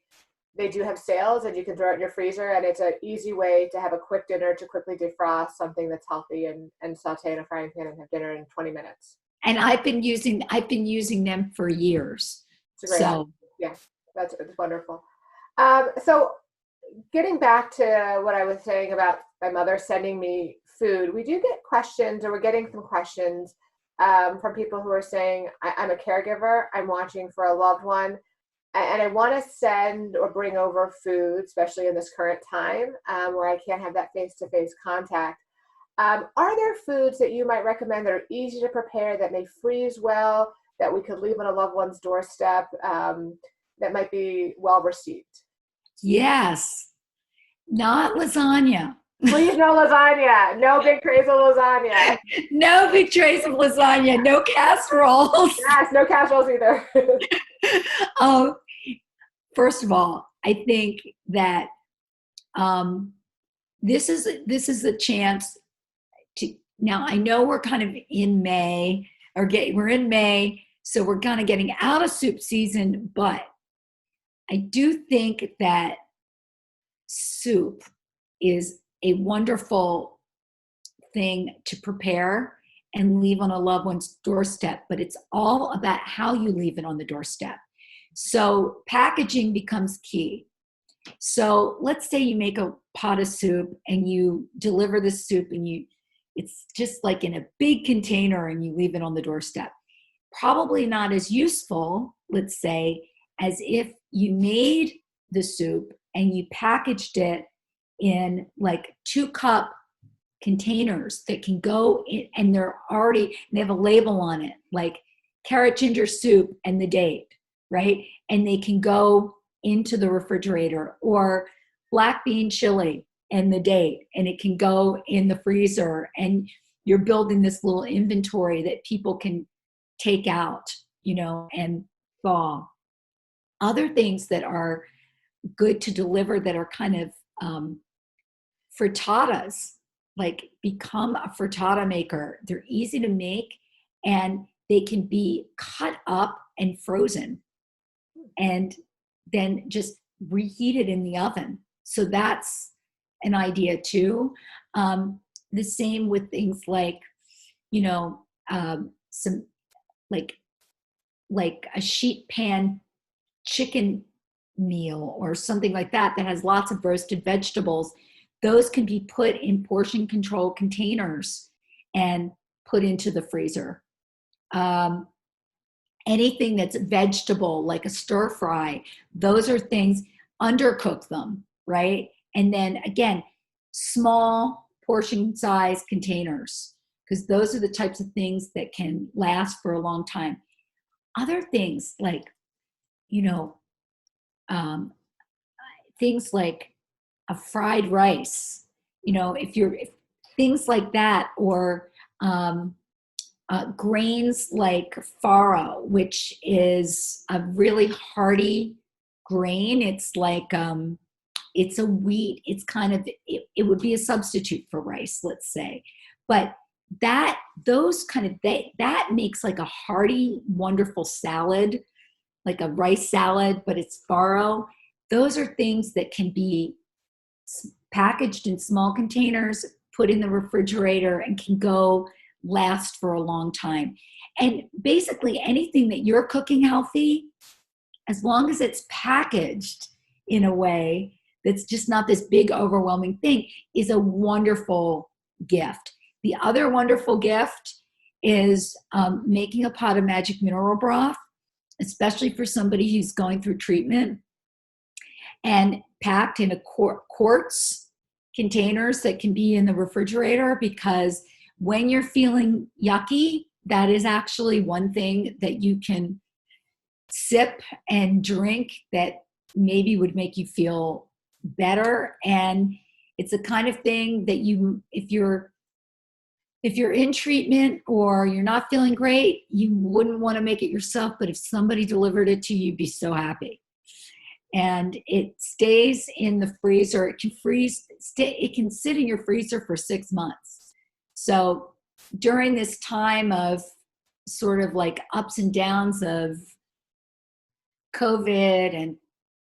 do have sales and you can throw it in your freezer, and it's an easy way to have a quick dinner to quickly defrost something that's healthy and saute in a frying pan and have dinner in 20 minutes. And I've been using them for years. It's a great idea. Yeah, it's wonderful. So getting back to what I was saying about my mother sending me food, we do get questions, or we're getting some questions from people who are saying, I'm a caregiver, I'm watching for a loved one, and I want to send or bring over food, especially in this current time where I can't have that face-to-face contact. Are there foods that you might recommend that are easy to prepare, that may freeze well, that we could leave on a loved one's doorstep, that might be well received? Yes. Not lasagna. Please, no lasagna. No big trays of lasagna. No big trays of lasagna. No casseroles. Yes, no casseroles either. First of all, I think that this is a chance to. Now I know we're kind of in May, we're in May, so we're kind of getting out of soup season, but I do think that soup is a wonderful thing to prepare and leave on a loved one's doorstep, but it's all about how you leave it on the doorstep. So packaging becomes key. So let's say you make a pot of soup and you deliver the soup and it's just like in a big container and you leave it on the doorstep. Probably not as useful, let's say, as if you made the soup and you packaged it in like 2-cup containers that can go in, and they have a label on it, like carrot ginger soup and the date, right? And they can go into the refrigerator, or black bean chili and the date, and it can go in the freezer, and you're building this little inventory that people can take out, and thaw. Other things that are good to deliver that are kind of frittatas, like become a frittata maker. They're easy to make and they can be cut up and frozen and then just reheated in the oven. So that's an idea too. The same with things like, some like a sheet pan chicken meal or something like that has lots of roasted vegetables. Those can be put in portion control containers and put into the freezer. anything that's vegetable, like a stir fry, those are things, undercook them, right? And then again, small portion size containers, because those are the types of things that can last for a long time. Other things like, you know, um, things like a fried rice, if things like that, or grains like farro, which is a really hearty grain. It's like, it's a wheat. It's kind of, it would be a substitute for rice, let's say. But that makes like a hearty, wonderful salad, like a rice salad, but it's farro. Those are things that can be packaged in small containers, put in the refrigerator, and can last for a long time. And basically anything that you're cooking healthy, as long as it's packaged in a way that's just not this big overwhelming thing, is a wonderful gift. The other wonderful gift is making a pot of magic mineral broth, especially for somebody who's going through treatment, and packed in a quartz containers that can be in the refrigerator, because when you're feeling yucky, that is actually one thing that you can sip and drink that maybe would make you feel better. And it's the kind of thing that if you're in treatment or you're not feeling great, you wouldn't want to make it yourself, but if somebody delivered it to you, you'd be so happy. And it stays in the freezer. It can sit in your freezer for 6 months. So during this time of sort of like ups and downs of COVID, and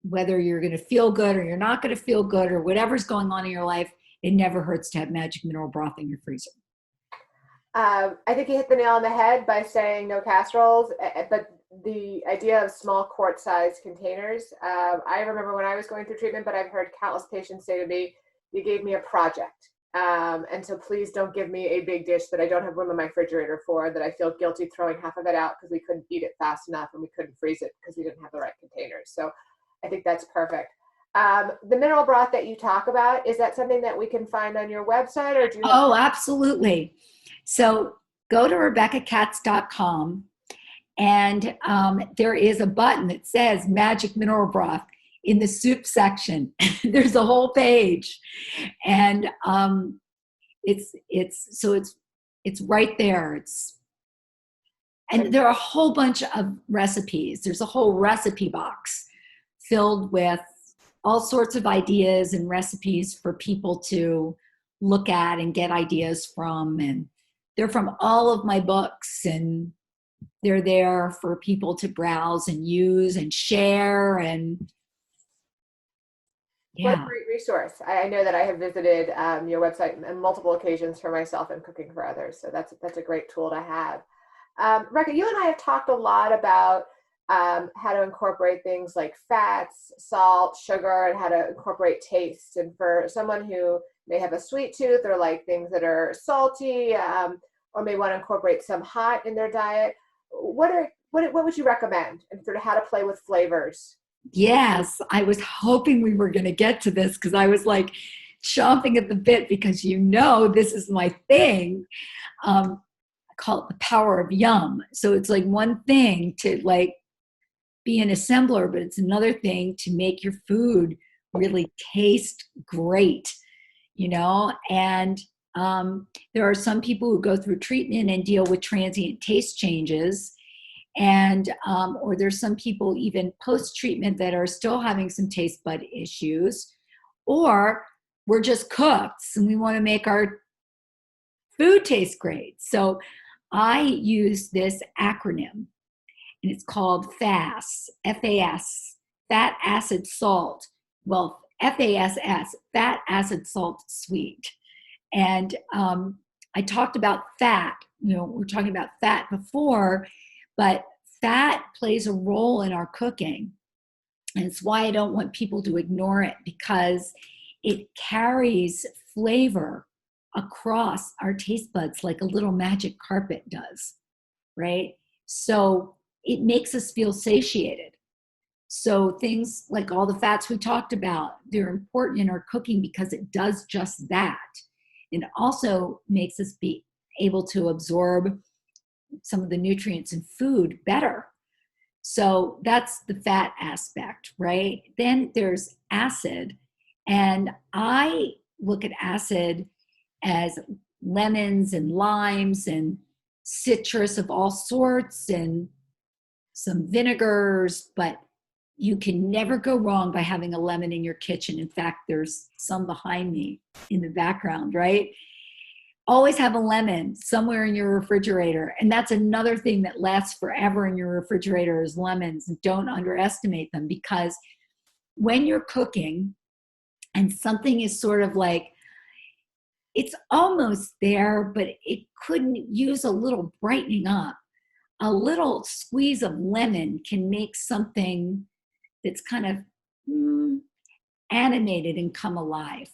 whether you're going to feel good or you're not going to feel good, or whatever's going on in your life, it never hurts to have magic mineral broth in your freezer. I think you hit the nail on the head by saying no casseroles, but the idea of small quart-sized containers. I remember when I was going through treatment, but I've heard countless patients say to me, "You gave me a project, and so please don't give me a big dish that I don't have room in my refrigerator for, that I feel guilty throwing half of it out because we couldn't eat it fast enough and we couldn't freeze it because we didn't have the right containers." So I think that's perfect. The mineral broth that you talk about, is that something that we can find on your website, or do you have? Oh, absolutely. So go to RebeccaKatz.com, and there is a button that says Magic Mineral Broth in the soup section. There's a whole page, and it's right there. And there are a whole bunch of recipes. There's a whole recipe box filled with all sorts of ideas and recipes for people to look at and get ideas from. And they're from all of my books, and they're there for people to browse and use and share. And yeah. What a great resource. I know that I have visited your website on multiple occasions for myself and cooking for others. So that's a great tool to have. Rebecca, you and I have talked a lot about how to incorporate things like fats, salt, sugar, and how to incorporate taste. And for someone who may have a sweet tooth or like things that are salty, or may want to incorporate some hot in their diet, what would you recommend, and sort of how to play with flavors? Yes, I was hoping we were going to get to this, because I was like chomping at the bit, because this is my thing. I call it the power of yum. So it's like one thing to like be an assembler, but it's another thing to make your food really taste great, and there are some people who go through treatment and deal with transient taste changes, and or there's some people even post-treatment that are still having some taste bud issues, or we're just cooks and we want to make our food taste great. So I use this acronym, and it's called FASS, F-A-S, fat, acid, salt. Well, FASS, fat, acid, salt, sweet. And I talked about fat. We're talking about fat before, but fat plays a role in our cooking. And it's why I don't want people to ignore it, because it carries flavor across our taste buds like a little magic carpet does, right? So it makes us feel satiated. So things like all the fats we talked about, they're important in our cooking because it does just that. It also makes us be able to absorb some of the nutrients in food better. So that's the fat aspect, right? Then there's acid. And I look at acid as lemons and limes and citrus of all sorts and some vinegars, but you can never go wrong by having a lemon in your kitchen. In fact, there's some behind me in the background, right? Always have a lemon somewhere in your refrigerator. And that's another thing that lasts forever in your refrigerator is lemons. Don't underestimate them, because when you're cooking and something is sort of like, it's almost there, but it couldn't use a little brightening up. A little squeeze of lemon can make something that's kind of animated and come alive.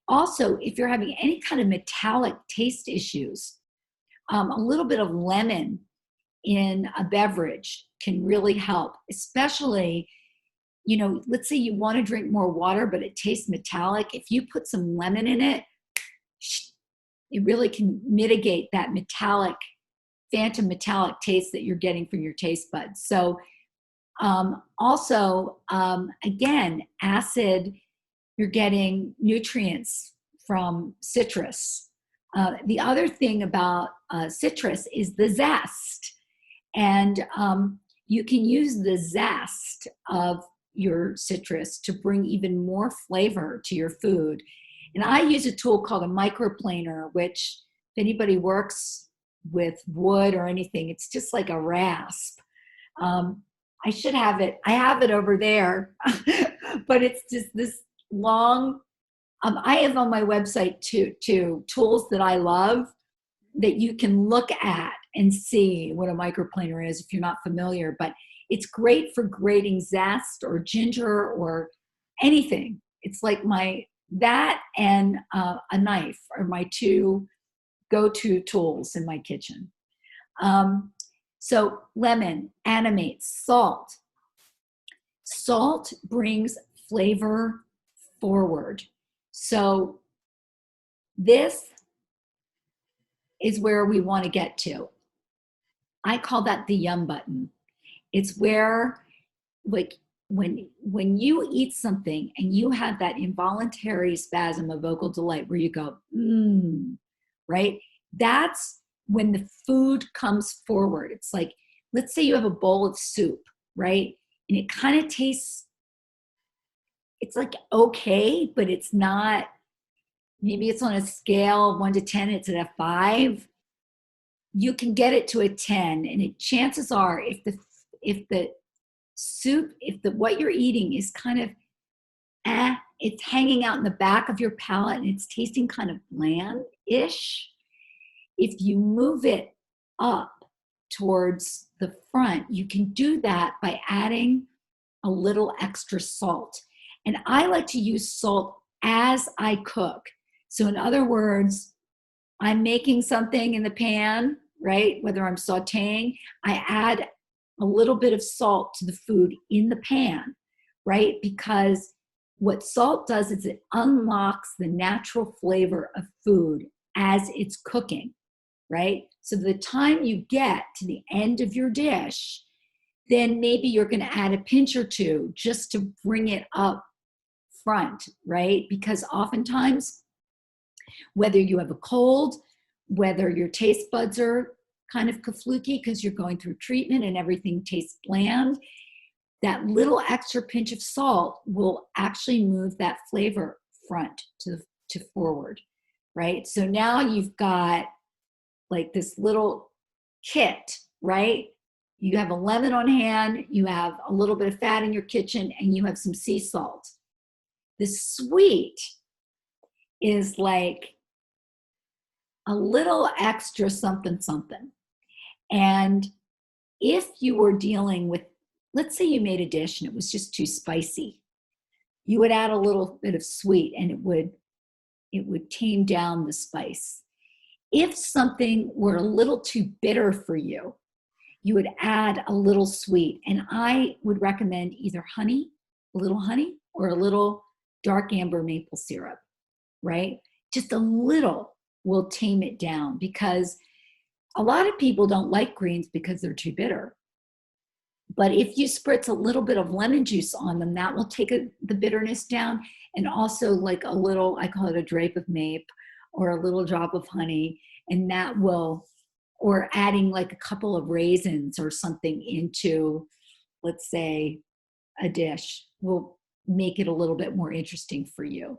Also, if you're having any kind of metallic taste issues, a little bit of lemon in a beverage can really help, especially, let's say you want to drink more water, but it tastes metallic. If you put some lemon in it, it really can mitigate that phantom metallic taste that you're getting from your taste buds. So again, acid, you're getting nutrients from citrus. The other thing about citrus is the zest. And you can use the zest of your citrus to bring even more flavor to your food. And I use a tool called a Microplaner, which if anybody works with wood or anything, it's just like a rasp. I should have it. I have it over there, but it's just this long. I have on my website two tools that I love that you can look at and see what a microplaner is if you're not familiar. But it's great for grating zest or ginger or anything. It's like that and a knife are my two go-to tools in my kitchen. So lemon animates, salt. Salt brings flavor forward. So this is where we want to get to. I call that the yum button. It's where, like, when you eat something and you have that involuntary spasm of vocal delight where you go, right? That's when the food comes forward. It's like, let's say you have a bowl of soup, right? And it kind of tastes, it's like okay, but it's not, maybe it's on a scale of 1 to 10, it's at a 5. You can get it to a 10, and chances are if the soup, what you're eating is kind of it's hanging out in the back of your palate and it's tasting kind of bland-ish. If you move it up towards the front, you can do that by adding a little extra salt. And I like to use salt as I cook. So in other words, I'm making something in the pan, right? Whether I'm sauteing, I add a little bit of salt to the food in the pan, right? Because what salt does is it unlocks the natural flavor of food as it's cooking, right? So the time you get to the end of your dish, then maybe you're going to add a pinch or two just to bring it up front, right? Because oftentimes, whether you have a cold, whether your taste buds are kind of kafluky because you're going through treatment and everything tastes bland, that little extra pinch of salt will actually move that flavor front to forward, right? So now you've got like this little kit, right? You have a lemon on hand, you have a little bit of fat in your kitchen, and you have some sea salt. The sweet is like a little extra something. And if you were dealing with, let's say you made a dish and it was just too spicy, you would add a little bit of sweet and it would tame down the spice. If something were a little too bitter for you, you would add a little sweet. And I would recommend either honey, a little honey, or a little dark amber maple syrup, right? Just a little will tame it down, because a lot of people don't like greens because they're too bitter. But if you spritz a little bit of lemon juice on them, that will take the bitterness down. And also like a little, I call it a drape of mape, or a little drop of honey, and that will, or adding like a couple of raisins or something into, let's say, a dish, will make it a little bit more interesting for you.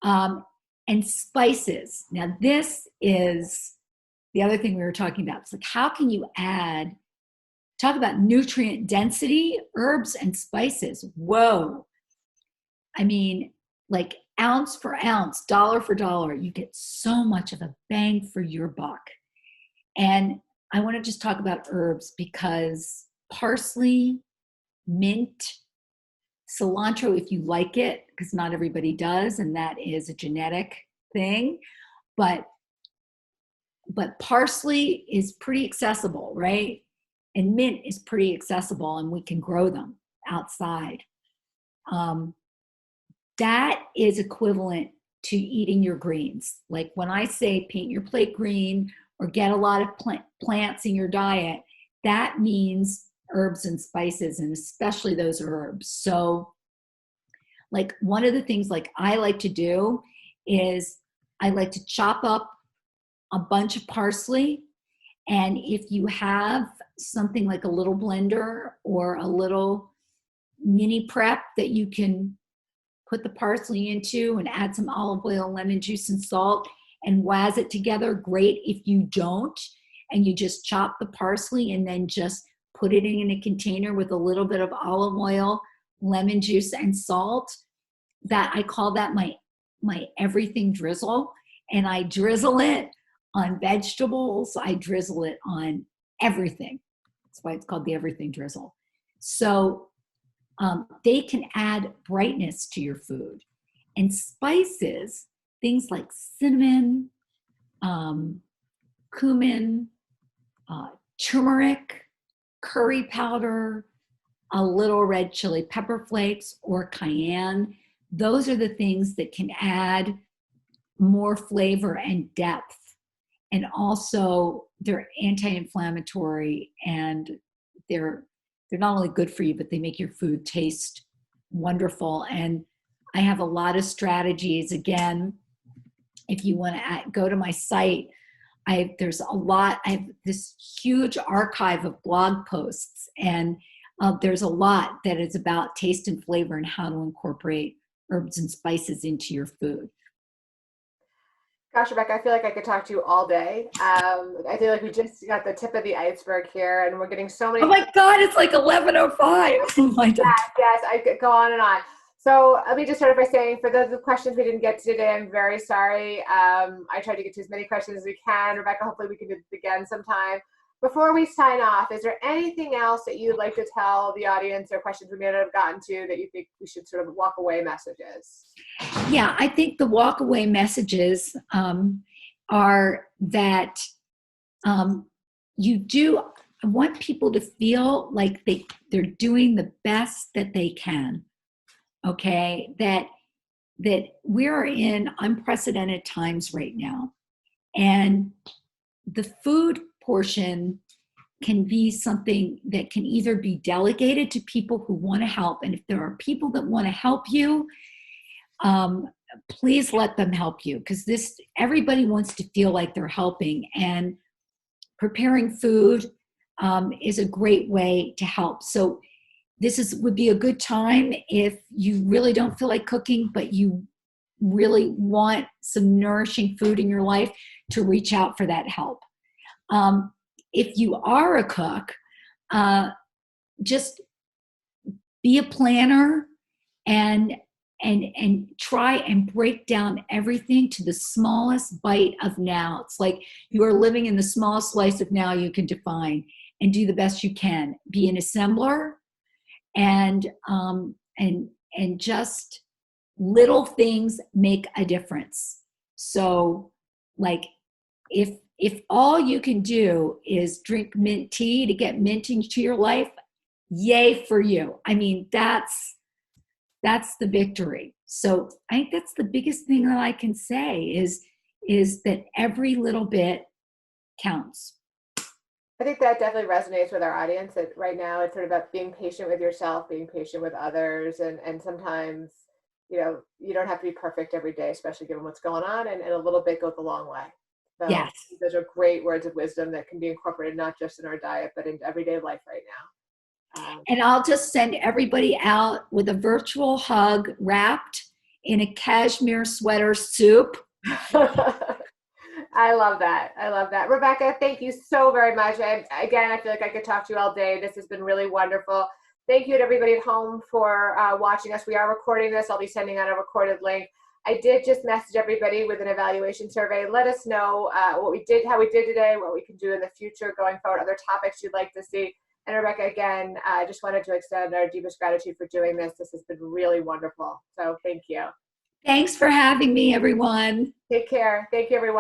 And spices. Now, this is the other thing we were talking about. It's like, how can you talk about nutrient density, herbs and spices. Whoa. I mean, like ounce for ounce, dollar for dollar, you get so much of a bang for your buck. And I want to just talk about herbs, because parsley, mint, cilantro, if you like it, because not everybody does, and that is a genetic thing, but parsley is pretty accessible, right? And mint is pretty accessible, and we can grow them outside. That is equivalent to eating your greens. Like when I say paint your plate green or get a lot of plants in your diet, that means herbs and spices, and especially those herbs. So like one of the things like I like to do is I like to chop up a bunch of parsley. And if you have something like a little blender or a little mini prep that you can put the parsley into and add some olive oil, lemon juice, and salt and waz it together, great. If you don't, and you just chop the parsley and then just put it in a container with a little bit of olive oil, lemon juice, and salt, that I call that my everything drizzle. And I drizzle it on vegetables. I drizzle it on everything. That's why it's called the everything drizzle. So they can add brightness to your food. And spices, things like cinnamon, cumin, turmeric, curry powder, a little red chili pepper flakes, or cayenne. Those are the things that can add more flavor and depth. And also they're anti-inflammatory, and they're not only good for you, but they make your food taste wonderful. And I have a lot of strategies. Again, if you want to go to my site, I have this huge archive of blog posts, and there's a lot that is about taste and flavor and how to incorporate herbs and spices into your food. Gosh, Rebecca, I feel like I could talk to you all day. I feel like we just got the tip of the iceberg here, and we're getting so many. Oh my God, it's like 11:05. Oh my God. Yes, I could go on and on. So let me just start by saying, for those of questions we didn't get to today, I'm very sorry. I tried to get to as many questions as we can. Rebecca, hopefully we can do this again sometime. Before we sign off, is there anything else that you'd like to tell the audience, or questions we may not have gotten to, that you think we should sort of walk away messages? Yeah, I think the walk away messages are that I want people to feel like they're doing the best that they can. Okay, that we are in unprecedented times right now, and the food portion can be something that can either be delegated to people who want to help, and if there are people that want to help you, please let them help you, because everybody wants to feel like they're helping, and preparing food is a great way to help. So would be a good time if you really don't feel like cooking, but you really want some nourishing food in your life, to reach out for that help. If you are a cook, just be a planner and try and break down everything to the smallest bite of now. It's like you are living in the smallest slice of now you can define, and do the best you can. Be an assembler, and just little things make a difference. So like if if all you can do is drink mint tea to get mint into your life, yay for you. I mean, that's the victory. So I think that's the biggest thing that I can say is that every little bit counts. I think that definitely resonates with our audience. That right now it's sort of about being patient with yourself, being patient with others, and sometimes, you don't have to be perfect every day, especially given what's going on, and a little bit goes a long way. So Yes. those are great words of wisdom that can be incorporated not just in our diet, but in everyday life right now. And I'll just send everybody out with a virtual hug wrapped in a cashmere sweater soup. I love that. I love that. Rebecca, thank you so very much. Again, I feel like I could talk to you all day. This has been really wonderful. Thank you to everybody at home for watching us. We are recording this. I'll be sending out a recorded link. I did just message everybody with an evaluation survey. Let us know what we did, how we did today, what we can do in the future going forward, other topics you'd like to see. And Rebecca, again, I just wanted to extend our deepest gratitude for doing this. This has been really wonderful. So thank you. Thanks for having me, everyone. Take care. Thank you, everyone.